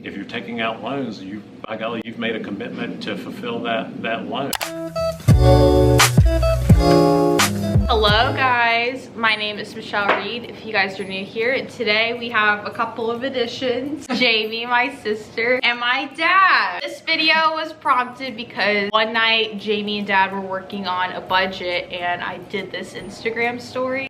If you're taking out loans, by golly, you've made a commitment to fulfill that loan. Hello guys, my name is Michelle Reed, if you guys are new here. Today we have a couple of additions. Jamie, my sister, and my dad. This video was prompted because one night Jamie and Dad were working on a budget and I did this Instagram story.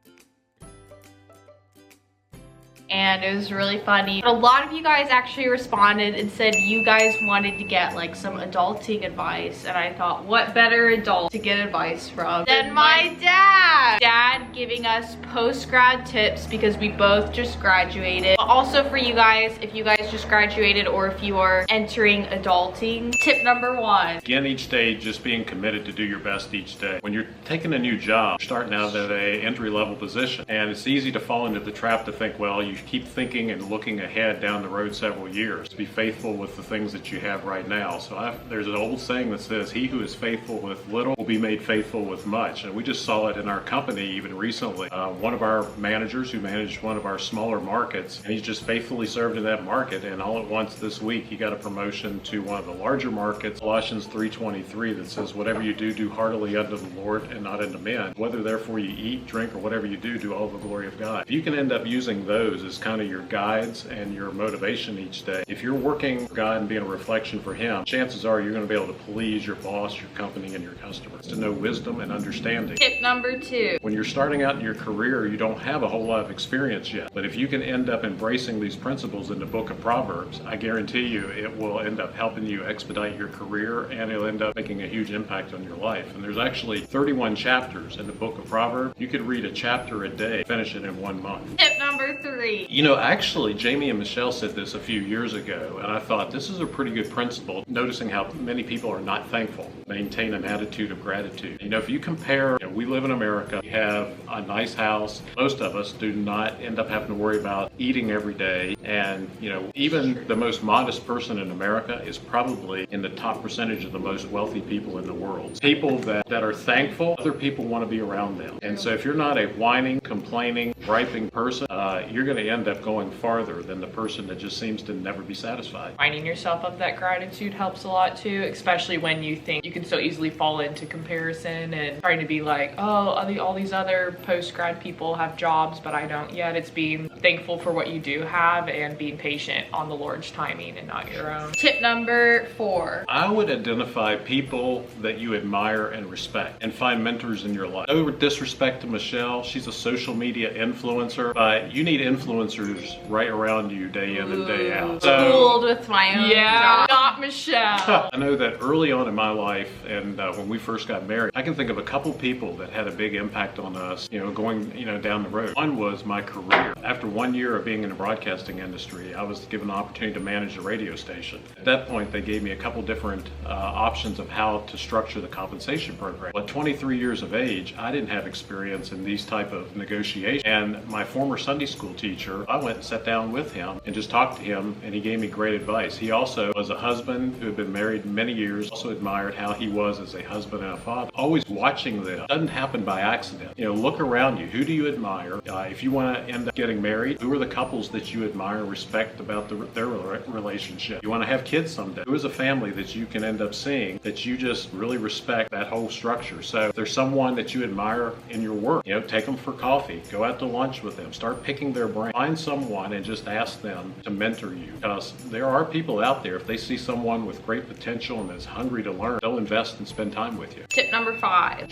And it was really funny. A lot of you guys actually responded and said you guys wanted to get like some adulting advice, and I thought, what better adult to get advice from than my dad? Dad giving us post-grad tips because we both just graduated. But also for you guys, if you guys just graduated or if you are entering adulting. Tip number 1. Again, each day, just being committed to do your best each day. When you're taking a new job, you're starting out at a entry-level position, and it's easy to fall into the trap to think, well, you keep thinking and looking ahead down the road several years. Be faithful with the things that you have right now. So there's an old saying that says, he who is faithful with little will be made faithful with much. And we just saw it in our company even recently. One of our managers who managed one of our smaller markets, and he's just faithfully served in that market, and all at once this week he got a promotion to one of the larger markets, Colossians 3:23, that says, whatever you do, do heartily unto the Lord and not unto men. Whether therefore you eat, drink, or whatever you do all the glory of God. If you can end up using those as kind of your guides and your motivation each day. If you're working for God and being a reflection for Him, chances are you're going to be able to please your boss, your company, and your customers. To know wisdom and understanding. Tip number 2. When you're starting out in your career, you don't have a whole lot of experience yet. But if you can end up embracing these principles in the book of Proverbs, I guarantee you it will end up helping you expedite your career, and it'll end up making a huge impact on your life. And there's actually 31 chapters in the book of Proverbs. You could read a chapter a day, finish it in 1 month. Tip number 3. You know, actually, Jamie and Michelle said this a few years ago, and I thought this is a pretty good principle, noticing how many people are not thankful. Maintain an attitude of gratitude. You know, if you compare, we live in America, we have a nice house. Most of us do not end up having to worry about eating every day. And, even the most modest person in America is probably in the top percentage of the most wealthy people in the world. People that are thankful, other people want to be around them. And so if you're not a whining, complaining, griping person, you're going to end up going farther than the person that just seems to never be satisfied. Finding yourself of that gratitude helps a lot too, especially when you think you can so easily fall into comparison and trying to be like, oh, all these other post-grad people have jobs, but I don't yet. It's being thankful for what you do have and being patient on the Lord's timing and not your own. Tip number 4. I would identify people that you admire and respect and find mentors in your life. No disrespect to Michelle, she's a social media influencer, but you need influencers right around you day in and day out. Fooled with my own job. Not Michelle. I know that early on in my life, and when we first got married, I can think of a couple people that had a big impact on us, going, down the road. One was my career. After 1 year of being in the broadcasting industry, I was given an opportunity to manage a radio station. At that point, they gave me a couple different options of how to structure the compensation program. At 23 years of age, I didn't have experience in these type of negotiations. And my former Sunday school teacher, I went and sat down with him and just talked to him, and he gave me great advice. He also was a husband who had been married many years, also admired how he was as a husband and a father. Always watching them. It doesn't happen by accident. Look around you. Who do you admire? If you want to end up getting married, who are the couples that you admire and respect about their relationship? You want to have kids someday. Who is a family that you can end up seeing that you just really respect that whole structure? So if there's someone that you admire in your work, take them for coffee, go out to lunch with them, start picking their brain. Find someone and just ask them to mentor you, because there are people out there, if they see someone with great potential and is hungry to learn, they'll invest and spend time with you. Tip number 5.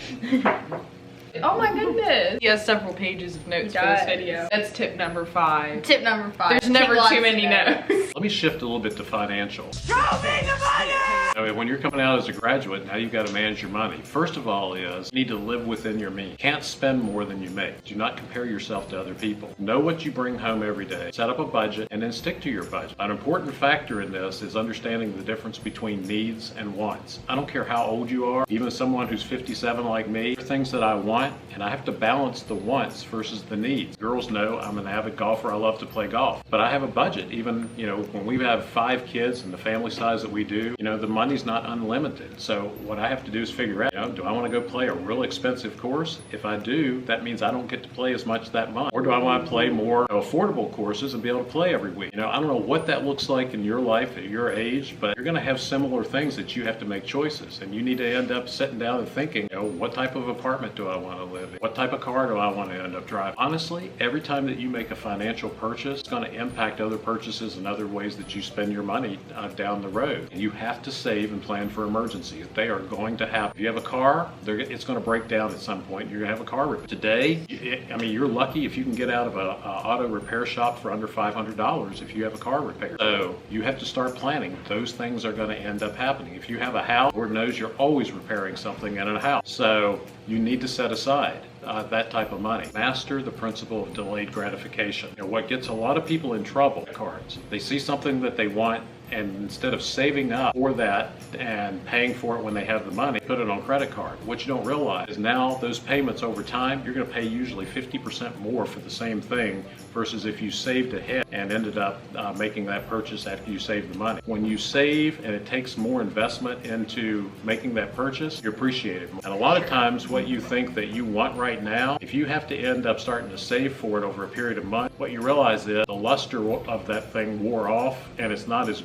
Oh my goodness. He has several pages of notes for this video. That's tip number 5. Tip number 5. There's never too many notes. Let me shift a little bit to financial. Show me the money! When you're coming out as a graduate, now you've got to manage your money. First of all you need to live within your means. You can't spend more than you make. Do not compare yourself to other people. Know what you bring home every day. Set up a budget and then stick to your budget. An important factor in this is understanding the difference between needs and wants. I don't care how old you are, even someone who's 57 like me, there are things that I want want, and I have to balance the wants versus the needs. Girls know I'm an avid golfer. I love to play golf, but I have a budget. Even, you know, when we have 5 kids and the family size that we do, you know, the money's not unlimited. So what I have to do is figure out, you know, do I want to go play a real expensive course? If I do, that means I don't get to play as much that month. Or do I want to play more affordable courses and be able to play every week? You know, I don't know what that looks like in your life at your age, but you're going to have similar things that you have to make choices, and you need to end up sitting down and thinking, you know, what type of apartment do I want to live in? What type of car do I want to end up driving? Honestly, every time that you make a financial purchase, it's going to impact other purchases and other ways that you spend your money down the road. And you have to save and plan for emergencies. They are going to happen. If you have a car, it's going to break down at some point. You're going to have a car repair. Today, I mean, you're lucky if you can get out of an auto repair shop for under $500 if you have a car repair. So you have to start planning. Those things are going to end up happening. If you have a house, Lord knows you're always repairing something in a house. So you need to set aside that type of money. Master the principle of delayed gratification. You know, what gets a lot of people in trouble, cards. They see something that they want, and instead of saving up for that and paying for it when they have the money, put it on credit card. What you don't realize is now those payments over time, you're going to pay usually 50% more for the same thing versus if you saved ahead and ended up making that purchase after you saved the money. When you save and it takes more investment into making that purchase, you appreciate it more. And a lot of times what you think that you want right now, if you have to end up starting to save for it over a period of months, what you realize is the luster of that thing wore off, and it's not as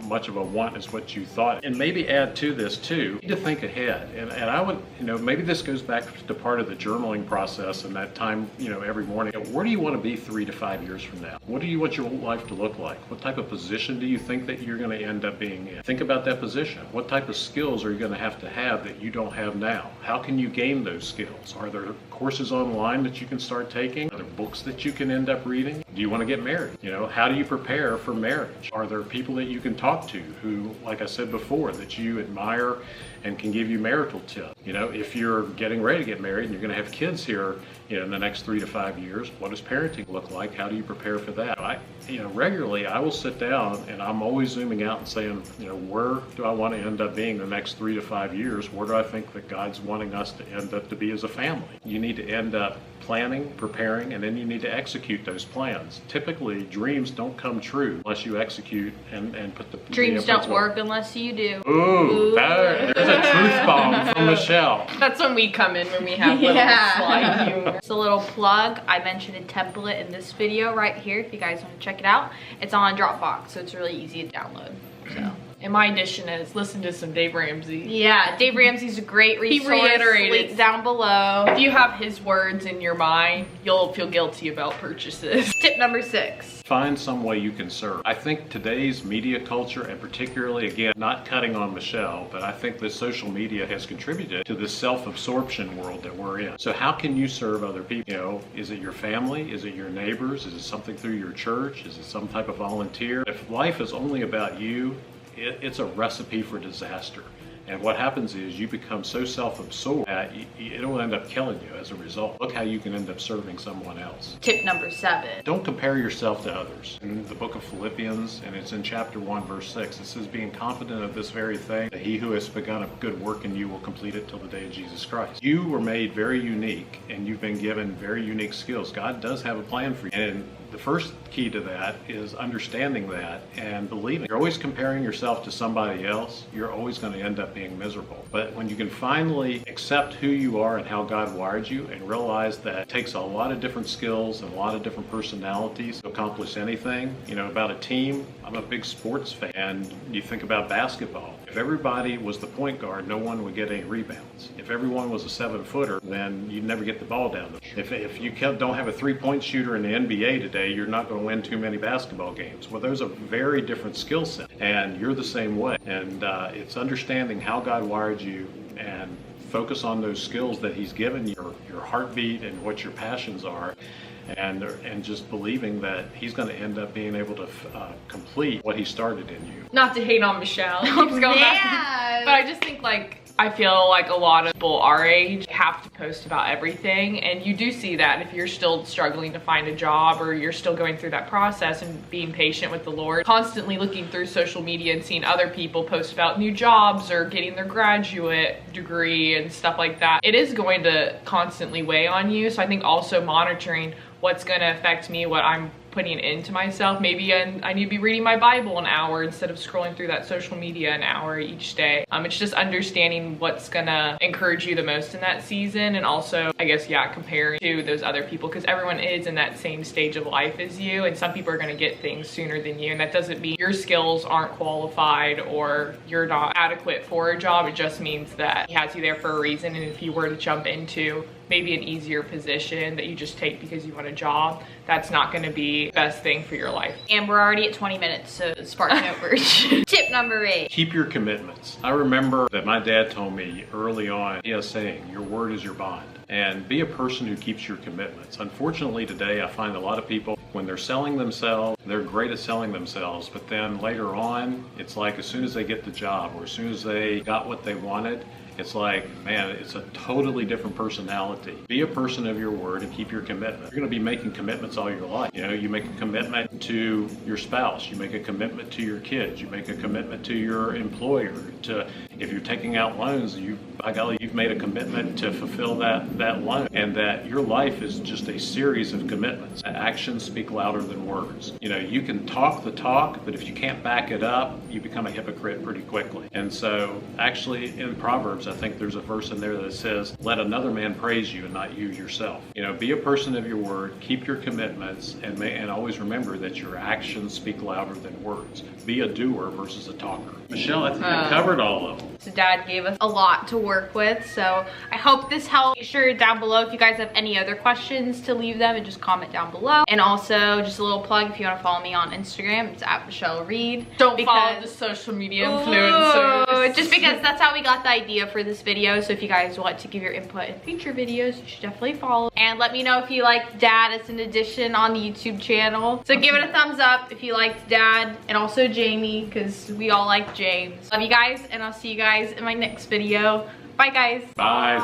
much of a want as what you thought. And maybe add to this too, you need to think ahead. And I would, you know, maybe this goes back to part of the journaling process and that time, you know, every morning. Where do you want to be 3 to 5 years from now? What do you want your life to look like? What type of position do you think that you're going to end up being in? Think about that position. What type of skills are you going to have that you don't have now? How can you gain those skills? Are there courses online that you can start taking? Are there books that you can end up reading? Do you want to get married? You know, how do you prepare for marriage? Are there people that you can talk to who, like I said before, that you admire and can give you marital tips? You know, if you're getting ready to get married and you're going to have kids here, you know, in the next 3 to 5 years, what does parenting look like? How do you prepare for that? Regularly I will sit down and I'm always zooming out and saying, you know, where do I want to end up being the next 3 to 5 years? Where do I think that God's wanting us to end up to be as a family? You need to end up planning, preparing, and then you need to execute those plans. Typically, dreams don't come true unless you execute and put the dreams don't work unless you do. Ooh, there's a truth bomb from Michelle. That's when we come in, when we have little slide humor. It's a little plug. I mentioned a template in this video right here if you guys want to check it out. It's on Dropbox, so it's really easy to download. So. And my addition is listen to some Dave Ramsey. Yeah, Dave Ramsey's a great resource. He reiterated. Link down below. If you have his words in your mind, you'll feel guilty about purchases. Tip number 6. Find some way you can serve. I think today's media culture, and particularly, again, not cutting on Michelle, but I think that social media has contributed to this self-absorption world that we're in. So how can you serve other people? You know, is it your family? Is it your neighbors? Is it something through your church? Is it some type of volunteer? If life is only about you, it's a recipe for disaster. And what happens is you become so self-absorbed that it'll end up killing you as a result. Look how you can end up serving someone else. Tip number 7. Don't compare yourself to others. In the book of Philippians, and it's in chapter 1, verse 6, it says, being confident of this very thing, that he who has begun a good work in you will complete it till the day of Jesus Christ. You were made very unique, and you've been given very unique skills. God does have a plan for you. And the first key to that is understanding that and believing. You're always comparing yourself to somebody else, you're always going to end up being miserable. But when you can finally accept who you are and how God wired you and realize that it takes a lot of different skills and a lot of different personalities to accomplish anything. You know, about a team, I'm a big sports fan, and you think about basketball. If everybody was the point guard, no one would get any rebounds. If everyone was a 7-footer, then you'd never get the ball down. If you don't have a 3-point shooter in the NBA today, you're not going to win too many basketball games. Well, those are very different skill sets, and you're the same way. And it's understanding how God wired you and focus on those skills that he's given you, your heartbeat and what your passions are. And just believing that he's going to end up being able to complete what he started in you. Not to hate on Michelle, he keeps going back. Yeah. But I just think, like, I feel like a lot of people our age have to post about everything, and you do see that if you're still struggling to find a job or you're still going through that process and being patient with the Lord, constantly looking through social media and seeing other people post about new jobs or getting their graduate degree and stuff like that. It is going to constantly weigh on you. So I think also monitoring what's going to affect me, what I'm putting into myself. Maybe I need to be reading my Bible an hour instead of scrolling through that social media an hour each day. It's just understanding what's gonna encourage you the most in that season, and also, I guess, yeah, comparing to those other people, because everyone is in that same stage of life as you, and some people are gonna get things sooner than you, and that doesn't mean your skills aren't qualified or you're not adequate for a job. It just means that He has you there for a reason, and if you were to jump into maybe an easier position that you just take because you want a job, that's not going to be the best thing for your life. And we're already at 20 minutes, so spark notes. Tip number 8. Keep your commitments. I remember that my dad told me early on, he was saying, your word is your bond. And be a person who keeps your commitments. Unfortunately today, I find a lot of people, when they're selling themselves, they're great at selling themselves, but then later on, it's like as soon as they get the job or as soon as they got what they wanted, it's like, man, it's a totally different personality. Be a person of your word and keep your commitment. You're going to be making commitments all your life. You know, you make a commitment to your spouse, you make a commitment to your kids, you make a commitment to your employer, if you're taking out loans, by golly, you've made a commitment to fulfill that loan, and that your life is just a series of commitments. Actions speak louder than words. You know, you can talk the talk, but if you can't back it up, you become a hypocrite pretty quickly. And so actually in Proverbs, I think there's a verse in there that says, let another man praise you and not you yourself. You know, be a person of your word, keep your commitments, and always remember that your actions speak louder than words. Be a doer versus a talker. Michelle, I think I covered all of them. So Dad gave us a lot to work with, so I hope this helped. Be sure down below if you guys have any other questions to leave them and just comment down below. And also just a little plug, if you want to follow me on Instagram, it's at Michelle Reed. Don't follow the social media influencers. Just because that's how we got the idea for this video. So if you guys want to give your input in future videos, you should definitely follow. And let me know if you liked Dad as an addition on the YouTube channel. So give it a thumbs up if you liked Dad, and also Jamie, because we all like James. Love you guys, and I'll see you guys in my next video. Bye guys. Bye.